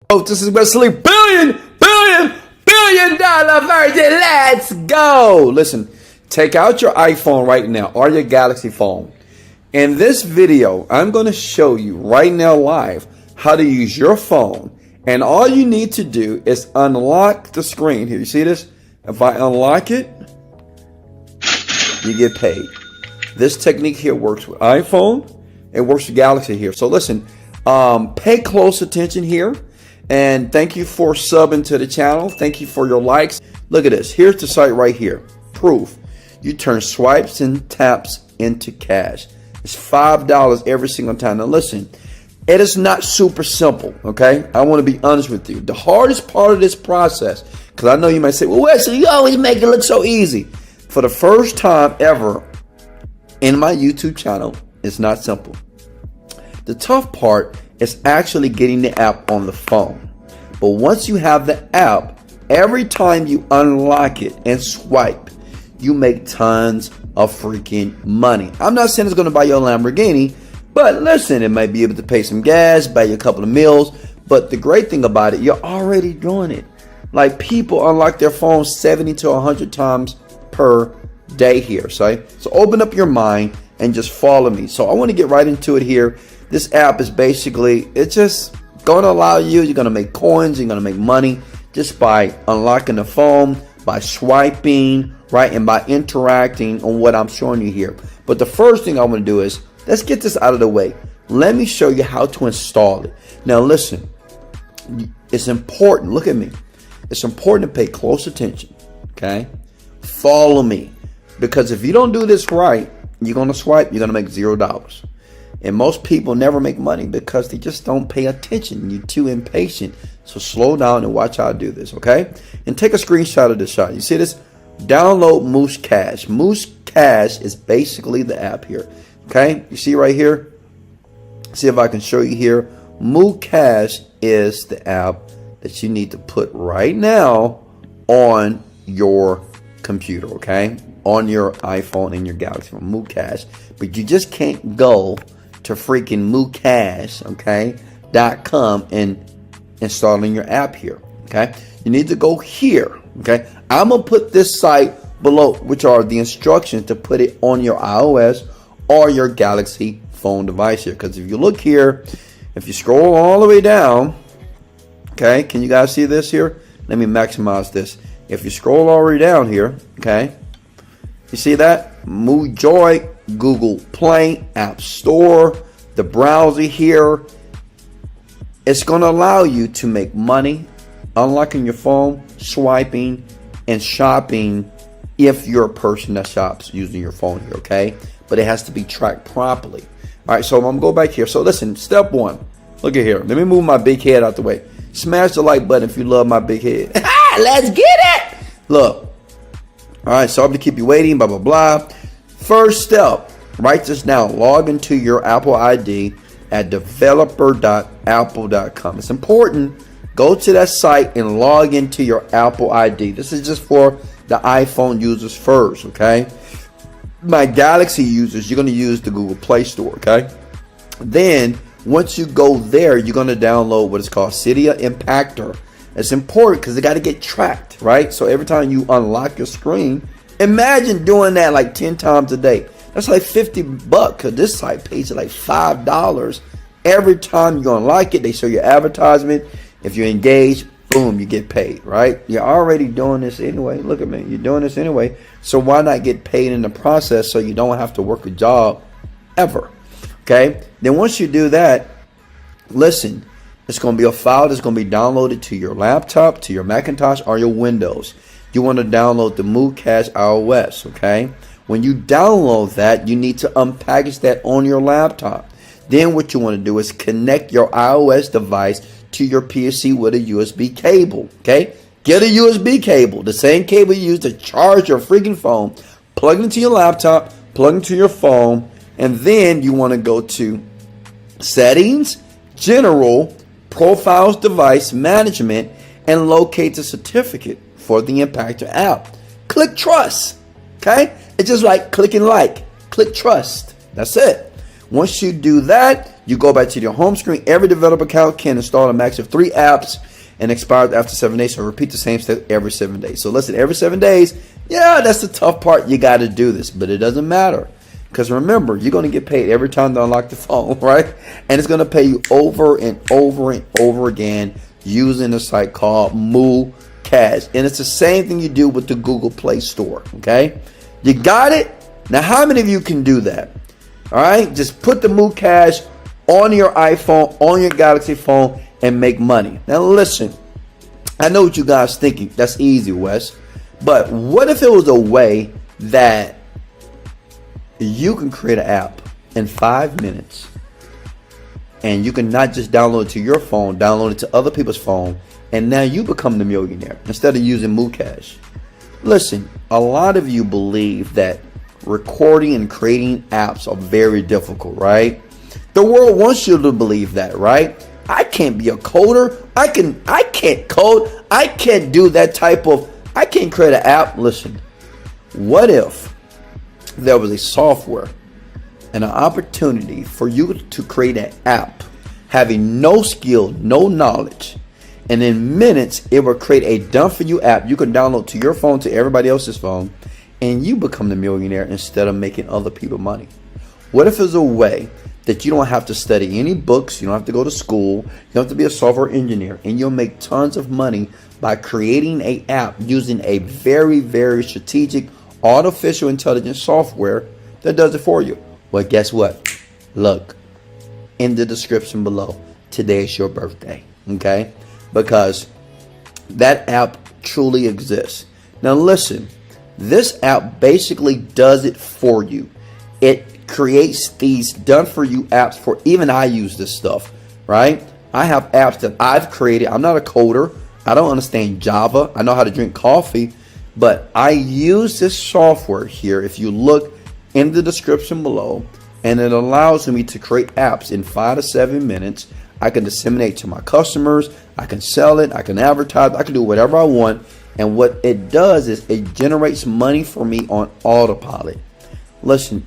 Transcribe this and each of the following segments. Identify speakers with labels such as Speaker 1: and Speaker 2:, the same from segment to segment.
Speaker 1: Oh, this is Wesley billion dollar Virgin. Let's go. Listen, take out your iPhone right now or your Galaxy phone. In this video, I'm going to show you right now live how to use your phone. And all you need to do is unlock the screen here. You see this? If I unlock it, you get paid. This technique here works with iPhone. It works with Galaxy here. So listen, pay close attention here. And thank you for subbing to the channel. Thank you for your likes. Look at this. Here's the site right here. Proof. You turn swipes and taps into cash. It's $5 every single time. Now listen, it is not super simple, okay? I want to be honest with you. The hardest part of this process, because I know you might say, well, Wesley, you always make it look so easy. For the first time ever in my YouTube channel, it's not simple. The tough part is actually getting the app on the phone. But once you have the app, every time you unlock it and swipe, you make tons of freaking money. I'm not saying it's going to buy you a Lamborghini, but listen, it might be able to pay some gas, buy you a couple of meals. But the great thing about it, you're already doing it. Like, people unlock their phones 70 to 100 times per day here. So open up your mind and just follow me. So I want to get right into it here. This app is basically, it's just going to allow you, you're going to make coins, you're going to make money just by unlocking the phone, by swiping, right, and by interacting on what I'm showing you here. But the first thing I want to do is, let's get this out of the way. Let me show you how to install it. Now listen, it's important, look at me. It's important to pay close attention, okay? Follow me. Because if you don't do this right, you're going to swipe, you're going to make $0. And most people never make money because they just don't pay attention. You're too impatient. So slow down and watch how I do this, okay? And take a screenshot of this shot. You see this? Download Moose Cash. Moose Cash is basically the app here, okay? You see right here? See if I can show you here. Moose Cash is the app that you need to put right now on your computer, okay? On your iPhone and your Galaxy phone, Moose Cash. But you just can't go to freaking moocash, okay, .com and installing your app here, okay? You need to go here, okay? I'm going to put this site below, which are the instructions to put it on your iOS or your Galaxy phone device here. Because if you look here, if you scroll all the way down, okay, can you guys see this here? Let me maximize this. If you scroll all the way down here, okay, you see that? MooJoy, Google Play, App Store, the browser here. It's going to allow you to make money unlocking your phone, swiping, and shopping if you're a person that shops using your phone here, okay? But it has to be tracked properly. All right, so I'm going to go back here. So listen, step one. Look at here. Let me move my big head out the way. Smash the like button if you love my big head. Let's get it. Look. All right, sorry to keep you waiting, blah, blah, blah. First step, write this down. Log into your Apple ID at developer.apple.com. It's important. Go to that site and log into your Apple ID. This is just for the iPhone users first, okay? My Galaxy users, you're going to use the Google Play Store, okay? Then, once you go there, you're going to download what is called Cydia Impactor. It's important because it got to get tracked, right? So every time you unlock your screen, imagine doing that like 10 times a day. That's like $50 because this site pays you like $5 every time you unlock it. They show you advertisement. If you engage, boom, you get paid, right? You're already doing this anyway. Look at me. You're doing this anyway. So why not get paid in the process so you don't have to work a job ever, okay? Then once you do that, listen, it's going to be a file that's going to be downloaded to your laptop, to your Macintosh, or your Windows. You want to download the MooCash iOS, okay? When you download that, you need to unpackage that on your laptop. Then what you want to do is connect your iOS device to your PC with a USB cable, okay? Get a USB cable, the same cable you use to charge your freaking phone. Plug it into your laptop, plug it into your phone, and then you want to go to Settings, General, Profiles, Device Management, and locate the certificate for the Impactor app. Click Trust, okay? It's just like clicking like. Click Trust. That's it. Once you do that, you go back to your home screen. Every developer account can install a max of 3 apps and expires after 7 days. So repeat the same step every 7 days. So listen, every 7 days, yeah, that's the tough part. You got to do this, but it doesn't matter. Because remember, you're going to get paid every time they unlock the phone, right? And it's going to pay you over and over and over again using a site called Moo Cash. And it's the same thing you do with the Google Play Store, okay? You got it? Now, how many of you can do that? All right? Just put the Moo Cash on your iPhone, on your Galaxy phone, and make money. Now, listen, I know what you guys are thinking. That's easy, Wes. But what if it was a way that you can create an app in 5 minutes and you can not just download it to your phone, download it to other people's phone, and now you become the millionaire instead of using Moo Cash? Listen, a lot of you believe that recording and creating apps are very difficult, right? The world wants you to believe that, right? I can't be a coder. I can't code. I can't do that type of, I can't create an app. Listen, what if there was a software and an opportunity for you to create an app having no skill, no knowledge, and in minutes it will create a done for you app you can download to your phone, to everybody else's phone, and you become the millionaire instead of making other people money? What if there's a way that you don't have to study any books, you don't have to go to school, you don't have to be a software engineer, and you'll make tons of money by creating an app using a very, very strategic artificial intelligence software that does it for you? Well, guess what? Look in the description below. Today is your birthday, okay? Because that app truly exists. Now listen, this app basically does it for you. It creates these done for you apps for, even I use this stuff, right? I have apps that I've created. I'm not a coder. I don't understand Java. I know how to drink coffee, but I use this software here. If you look in the description below, and it allows me to create apps in 5 to 7 minutes. I can disseminate to my customers. I can sell it. I can advertise. I can do whatever I want. And what it does is it generates money for me on autopilot. Listen,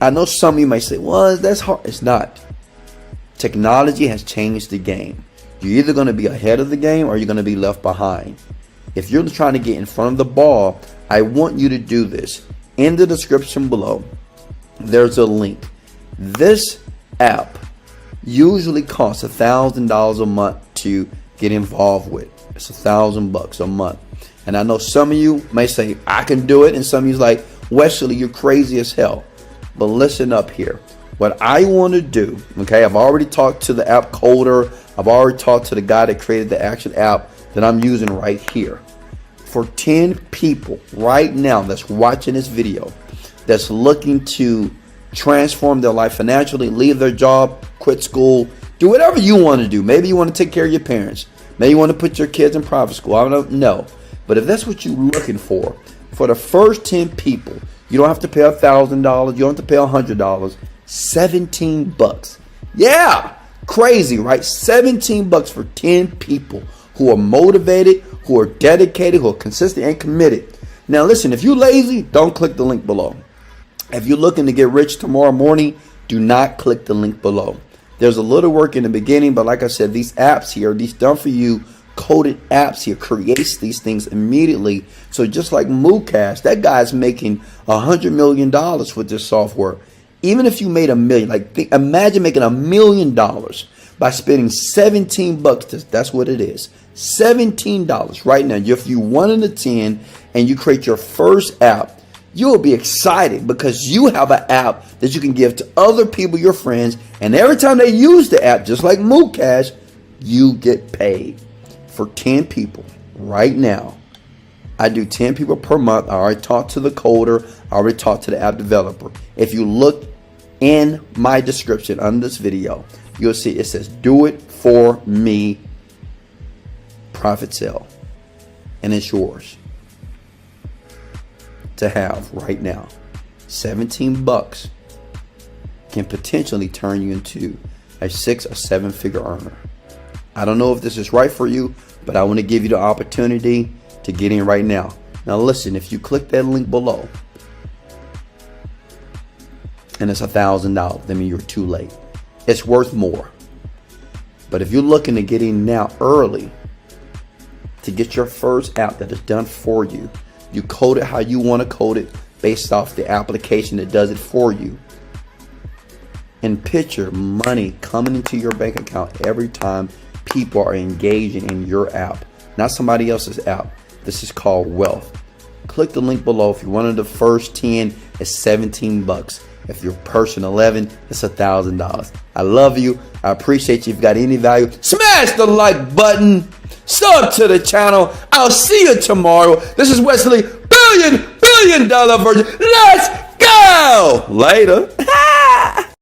Speaker 1: I know some of you might say, well, that's hard. It's not. Technology has changed the game. You're either going to be ahead of the game or you're going to be left behind. If you're trying to get in front of the ball, I want you to do this. In the description below, there's a link. This app usually costs $1,000 a month to get involved with. It's $1,000 a month. And I know some of you may say, I can do it. And some of you's like, Wesley, you're crazy as hell. But listen up here. What I want to do, okay, I've already talked to the app coder. I've already talked to the guy that created the actual app that I'm using right here. For 10 people right now that's watching this video, that's looking to transform their life financially, leave their job, quit school, do whatever you want to do. Maybe you want to take care of your parents. Maybe you want to put your kids in private school. I don't know. But if that's what you're looking for the first 10 people, you don't have to pay $1,000. You don't have to pay $100. $17. Yeah, crazy, right? $17 for 10 people who are motivated, who are dedicated, who are consistent and committed. Now listen, if you're lazy, don't click the link below. If you're looking to get rich tomorrow morning, do not click the link below. There's a little work in the beginning, but like I said, these apps here, these done for you coded apps here creates these things immediately. So just like Moo Cash, that guy's making $100 million with this software. Even if you made $1 million, imagine making $1 million by spending $17. That's what it is. $17 right now. If you 1 in a 10 and you create your first app, you will be excited because you have an app that you can give to other people, your friends, and every time they use the app, just like Moo Cash, you get paid. For 10 people right now, I do 10 people per month. I already talked to the coder. I already talked to the app developer. If you look in my description under this video, you'll see it says, do it for me, profit sale. And it's yours to have right now. $17 can potentially turn you into a 6 or 7 figure earner. I don't know if this is right for you, but I want to give you the opportunity to get in right now. Now listen, if you click that link below, and it's $1,000, I mean, you're too late. It's worth more. But if you're looking to get in now early to get your first app that is done for you, you code it how you want to code it based off the application that does it for you. And picture money coming into your bank account every time people are engaging in your app, not somebody else's app. This is called wealth. Click the link below. If you're one of the first 10, it's $17. If you're person 11, it's $1,000. I love you. I appreciate you. If you got any value, smash the like button. Sub to the channel. I'll see you tomorrow. This is Wesley Virgin. Let's go. Later.